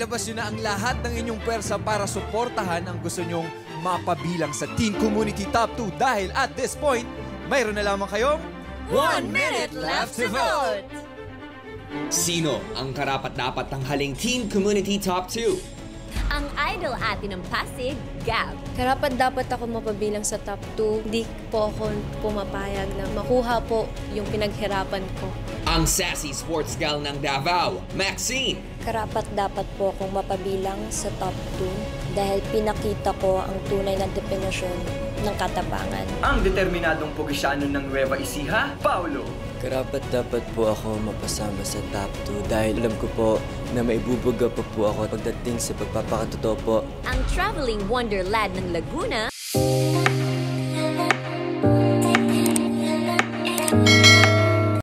Ilabas nyo na ang lahat ng inyong pwersa para suportahan ang gusto nyong mapabilang sa Teen Community Top 2 dahil at this point, mayroon na lamang kayong 1 minute left to vote! Sino ang karapat-dapat tanghaling Teen Community Top 2? Ang idol ate ng Pasig, Gab. Karapat-dapat ako mapabilang sa top 2. Di po ako pumapayag na makuha po yung pinaghirapan ko. Ang sassy sports gal ng Davao, Maxine. Karapat-dapat po akong mapabilang sa top 2 dahil pinakita ko ang tunay na definasyon ng katapangan. Ang determinadong pugisyano ng Nueva Ecija, Paulo. Karapat-dapat po ako mapasama sa top 2 dahil alam ko po na maibubuga pa po ako pagdating sa pagpapakatotoo po. Ang traveling wonderland ng Laguna,